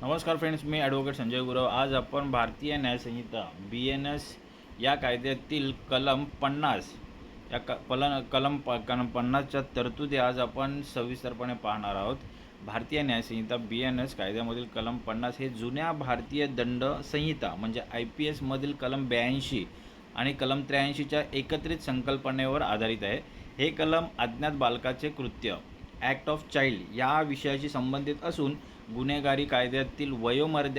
नमस्कार फ्रेंड्स, मी ॲडव्होकेट संजय गुरव. आज आपण भारतीय न्यायसंहिता BNS या कायद्यातील कलम 50 या कलम 50च्या तरतुदी आज आपण सविस्तरपणे पाहणार आहोत. भारतीय न्यायसंहिता BNS कायद्यामधील कलम 50 हे जुन्या भारतीय दंड संहिता म्हणजे IPS मधील कलम 82 आणि कलम 83च्या एकत्रित संकल्पनेवर आधारित आहे. हे कलम अज्ञात बालकाचे कृत्य ॲक्ट ऑफ चाइल्ड या विषयाशी संबंधित असून गुन्हेगारी कायद्यातील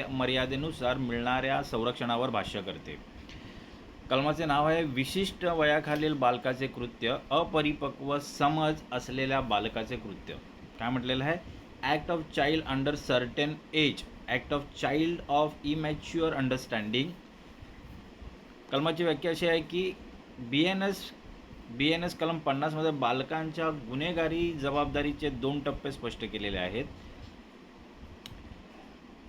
मर्यादेनुसार मिळणाऱ्या संरक्षणावर भाष्य करते. कलमाचे नाव आहे विशिष्ट वयाखालील बालकाचे कृत्य, अपरिपक्व समज असलेल्या बालकाचे कृत्य. काय म्हटलेलं आहे? Act of child under certain age, act of child of immature understanding. कलमाची व्याख्या अशी आहे की BNS कलम 50मध्ये बालकांच्या गुन्हेगारी जबाबदारीचे 2 टप्पे स्पष्ट केलेले आहेत.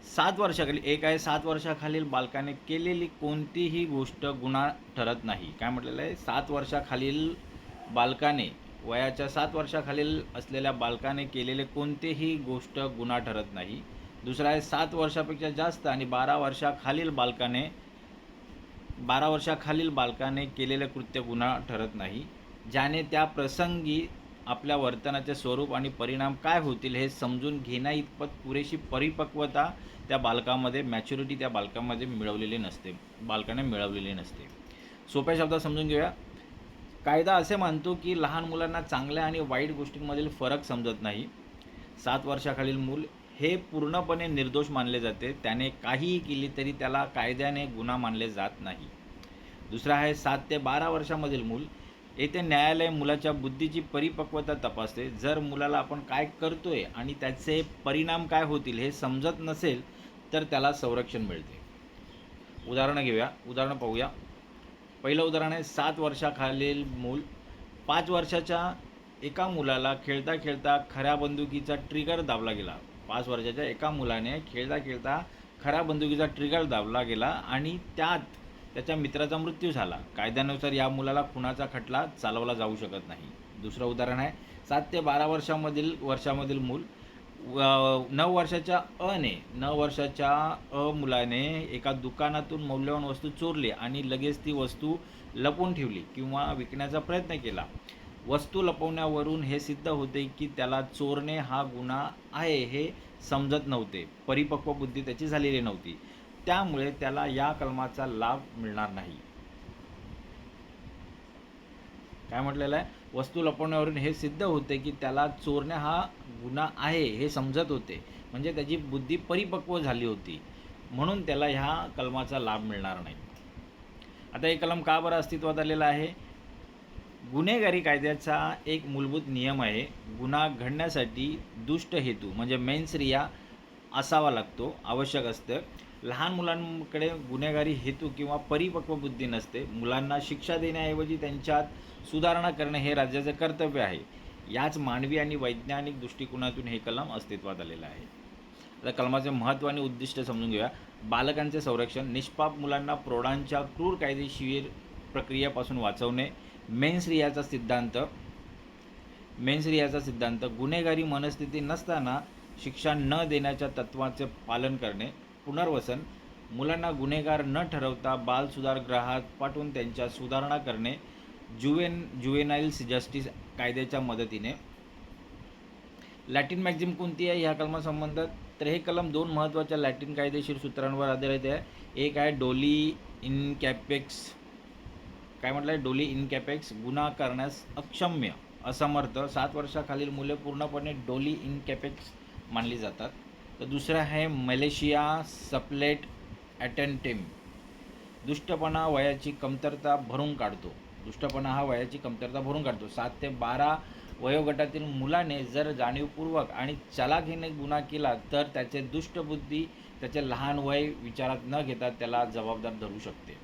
7 वर्षाखाली एक आहे 7 वर्षाखालील बालकाने केलेली कोणतीही गोष्ट गुन्हा ठरत नाही. काय म्हटलेलं आहे? 7 वर्षाखालील बालकाने, वयाच्या 7 वर्षाखालील असलेल्या बालकाने केलेले कोणतेही गोष्ट गुन्हा ठरत नाही. दुसरा आहे 7 वर्षापेक्षा जास्त आणि 12 वर्षाखालील बालकाने केलेले कृत्य गुन्हा ठरत नाही, ज्याने त्या प्रसंगी आपल्या वर्तनाचे स्वरूप आणि परिणाम काय होतील हे समजून घेण्याइतपत पुरेशी परिपक्वता त्या बालकामध्ये, मॅच्युरिटी त्या बालकामध्ये बालकाने मिळवलेली नसते. सोप्या शब्दात समजून घेऊया. कायदा असे मानतो की लहान मुलांना चांगल्या आणि वाईट गोष्टींमधील फरक समजत नाही. 7 वर्षाखालील मूल हे पूर्णपणे निर्दोष मानले जाते. त्याने काहीही केली तरी त्याला कायद्याने गुन्हा मानले जात नाही. दुसरा आहे 7 ते 12 वर्षामधील मूल. येथे न्यायालय मुलाच्या बुद्धीची परिपक्वता तपासते. जर मुलाला आपण काय करतोय आणि त्याचे परिणाम काय होतील हे समजत नसेल तर त्याला संरक्षण मिळते. उदाहरण पाहूया. पहिलं उदाहरण आहे 7 वर्षाखालील मूल. 5 वर्षाच्या एका मुलाला खेळता खेळता खऱ्या बंदुकीचा ट्रिगर दाबला गेला. 5 वर्षाच्या एका मुलाने खेळता खेळता खऱ्या बंदुकीचा ट्रिगर दाबला गेला आणि त्यात त्याच्या मित्राचा मृत्यू झाला. कायद्यानुसार या मुलाला खुनाचा खटला चालवला जाऊ शकत नाही. दुसरं उदाहरण आहे 7 ते 12 वर्षामधील मूल. 9 वर्षाच्या मुलाने एका दुकानातून मौल्यवान वस्तू चोरली आणि लगेच ती वस्तू लपवून ठेवली किंवा विकण्याचा प्रयत्न केला. वस्तू लपवण्यावरून हे सिद्ध होते की त्याला चोरणे हा गुन्हा आहे हे समजत नव्हते. परिपक्व बुद्धी त्याची झालेली नव्हती. त्यामुळे त्याला या कलमाचा लाभ मिळणार नाही. काय म्हटलेलं आहे? वस्तू लपवण्यावरून हे सिद्ध होते की त्याला चोरणे हा गुन्हा आहे हे समजत होते. म्हणजे त्याची बुद्धी परिपक्व झाली होती, म्हणून त्याला ह्या कलमाचा लाभ मिळणार नाही. आता हे कलम का बरं अस्तित्वात आलेलं आहे? गुन्हेगारी कायद्याचा एक मूलभूत नियम आहे. गुन्हा घडण्यासाठी दुष्ट हेतू म्हणजे मेन्स रिया असावा लागतो, आवश्यक असतं. लहान मुलांकडे गुन्हेगारी हेतू किंवा परिपक्व बुद्धी नसते. मुलांना शिक्षा देण्याऐवजी त्यांच्यात सुधारणा करणे हे राज्याचे कर्तव्य आहे. याच मानवी आणि वैज्ञानिक दृष्टिकोनातून हे कलम अस्तित्वात आलेलं आहे. आता कलमाचे महत्त्व आणि उद्दिष्ट समजून घेऊया. बालकांचे संरक्षण, निष्पाप मुलांना प्रौढांच्या क्रूर कायदेशीर प्रक्रियेपासून वाचवणे. मेन्स रियाचा सिद्धांत, गुन्हेगारी मनस्थिती नसताना शिक्षा न देण्याच्या तत्त्वाचे पालन करणे. पुनर्वसन, मुलांना गुन्हेगार न ठरवता बाल सुधारगृहात पाठवून त्यांच्या सुधारणा करणे. जुवेनाइल जस्टिस कायद्याच्या मदतीने. लॅटिन मॅक्झिम कोणती आहे ह्या कलमासंबंधात? तर हे कलम 2 महत्त्वाच्या लॅटिन कायदेशीर सूत्रांवर आधारित आहे. एक आहे डोली इन कॅपेक्स. काय म्हटलं आहे? डोली इन कॅपेक्स, गुन्हा करण्यास अक्षम्य, असमर्थ. 7 वर्षाखालील मुले पूर्णपणे डोली इन कॅपेक्स मानली जातात. तर दुसरं आहे मलेशिया सप्लेट ॲटेंटिम. दुष्टपणा वयाची कमतरता भरून काढतो. 7 ते 12 वयोगटातील मुलाने जर जाणीवपूर्वक आणि चलाखीने गुन्हा केला तर त्याचे दुष्टबुद्धी त्याचे लहान वय विचारात न घेता त्याला जबाबदार धरू शकते.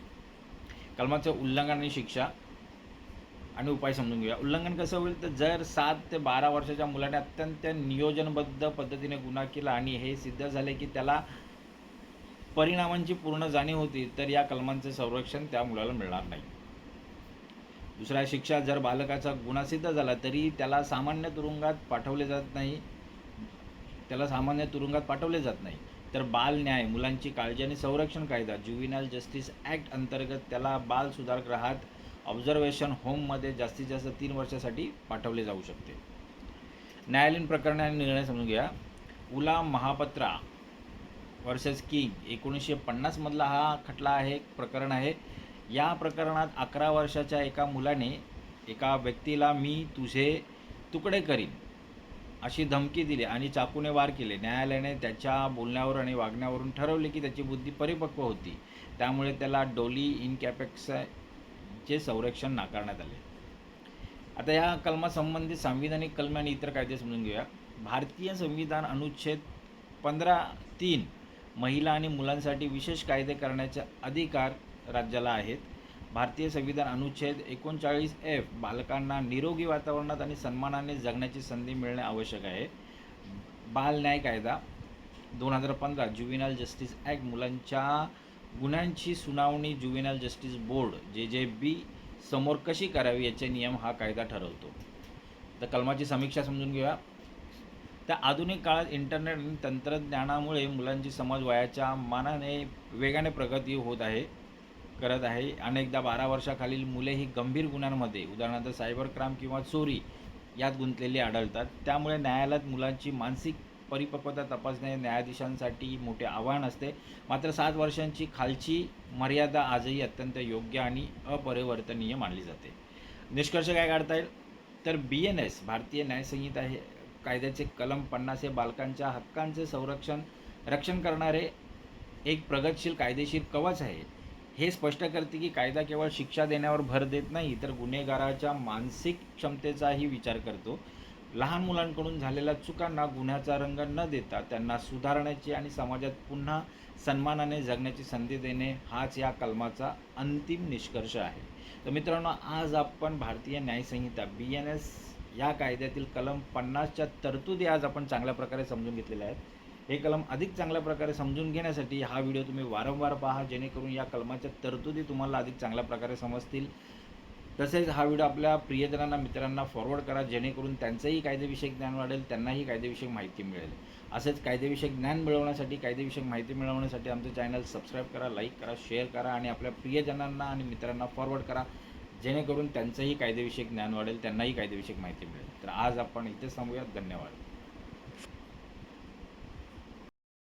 कलमाचे उल्लंघन आणि शिक्षा आणि उपाय समजून घेऊया. उल्लंघन कसं होईल? तर जर 7 ते 12 वर्षाच्या मुलाने अत्यंत नियोजनबद्ध पद्धतीने गुन्हा केला आणि हे सिद्ध झाले की त्याला परिणामांची पूर्ण जाणीव होती तर या कलमांचे संरक्षण त्या मुलाला मिळणार नाही. दुसरा शिक्षा, जर बालकाचा गुन्हा सिद्ध झाला तरी त्याला सामान्य तुरुंगात पाठवले जात नाही. तर बाल न्याय, मुलांची काळजी आणि संरक्षण कायदा, ज्युव्हेनाइल जस्टिस ॲक्ट अंतर्गत त्याला बाल सुधार गृहात ऑब्झर्वेशन होममध्ये जास्तीत जास्त 3 वर्षासाठी पाठवले जाऊ शकते. न्यायालयीन प्रकरणे आणि निर्णय समजून घ्या. उला महापत्रा वर्सेस किंग 1950 मधला हा खटला आहे, प्रकरण आहे. या प्रकरणात 11 वर्षाच्या एका मुलाने एका व्यक्तीला मी तुझे तुकडे करीन अशी धमकी दिली आणि चाकूने वार केले. न्यायालयाने त्याच्या बोलण्यावर आणि वागण्यावरून ठरवले की त्याची बुद्धी परिपक्व होती, त्यामुळे त्याला डोली इनकॅपेक्सचे संरक्षण नाकारण्यात आले. आता या कलमासंबंधित सांविधानिक कलमे आणि इतर कायदे समजून घेऊया. भारतीय संविधान अनुच्छेद 15(3) महिला आणि मुलांसाठी विशेष कायदे करण्याचे अधिकार राज्याला आहेत. भारतीय संविधान अनुच्छेद 39F बालकांना निरोगी वातावरणात आणि सन्मानाने जगण्याची संधी मिळणे आवश्यक आहे. बाल न्याय कायदा 2015 ज्युव्हेनाइल जस्टिस ॲक्ट मुलांच्या गुन्ह्यांची सुनावणी ज्युव्हेनाइल जस्टिस बोर्ड JJB समोर कशी करावी याचे नियम हा कायदा ठरवतो. तर कलमाची समीक्षा समजून घेऊया. त्या आधुनिक काळात इंटरनेट आणि तंत्रज्ञानामुळे मुलांची समज वयाच्या मानाने वेगाने प्रगती करत आहे. अनेकदा 12 वर्षाखालील मुले ही गंभीर गुन्ह्यांमध्ये उदाहरणार्थ सायबर क्राईम किंवा चोरी यात गुंतलेली आढळतात. त्यामुळे न्यायालयात मुलांची मानसिक परिपक्वता तपासणे न्यायाधीशांसाठी मोठे आव्हान असते. मात्र 7 वर्षांची खालची मर्यादा आजही अत्यंत योग्य आणि अपरिवर्तनीय मानली जाते. निष्कर्ष काय काढता येईल तर BNS भारतीय न्यायसंहिता हे कायद्याचे कलम 50 हे बालकांच्या हक्कांचे रक्षण करणारे एक प्रगतशील कायदेशीर कवच आहे. हे स्पष्ट करते की कायदा केवळ शिक्षा देण्यावर भर देत नाही, तर गुन्हेगाराच्या मानसिक क्षमतेचाही विचार करतो. लहान मुलांकडून झालेल्या चुकांना गुन्ह्याचा रंग न देता त्यांना सुधारण्याची आणि समाजात पुन्हा सन्मानाने जगण्याची संधी देणे हाच या कलमाचा अंतिम निष्कर्ष आहे. तर मित्रांनो, आज आपण भारतीय न्यायसंहिता BNS या कायद्यातील कलम 50च्या तरतुदी आज आपण चांगल्या प्रकारे समजून घेतलेल्या आहेत. हे कलम अधिक चांगल्या प्रकारे समजून घेण्यासाठी हा व्हिडिओ तुम्ही वारंवार पहा, जेणेकरून या कलमाच्या तरतुदी तुम्हाला अधिक चांगल्या प्रकारे समजतील. तसेच हा व्हिडिओ आपल्या प्रियजनांना, मित्रांना फॉरवर्ड करा, जेणेकरून त्यांचंही कायदेविषयक ज्ञान वाढेल, त्यांनाही कायदेविषयक माहिती मिळेल. असेच कायदेविषयक ज्ञान मिळवण्यासाठी, कायदेविषयक माहिती मिळवण्यासाठी आमचं चॅनल सबस्क्राईब करा, लाईक करा, शेअर करा आणि आपल्या प्रियजनांना आणि मित्रांना फॉरवर्ड करा, जेणेकरून त्यांचंही कायदेविषयक ज्ञान वाढेल, त्यांनाही कायदेविषयक माहिती मिळेल. तर आज आपण इथेच थांबूयात. धन्यवाद.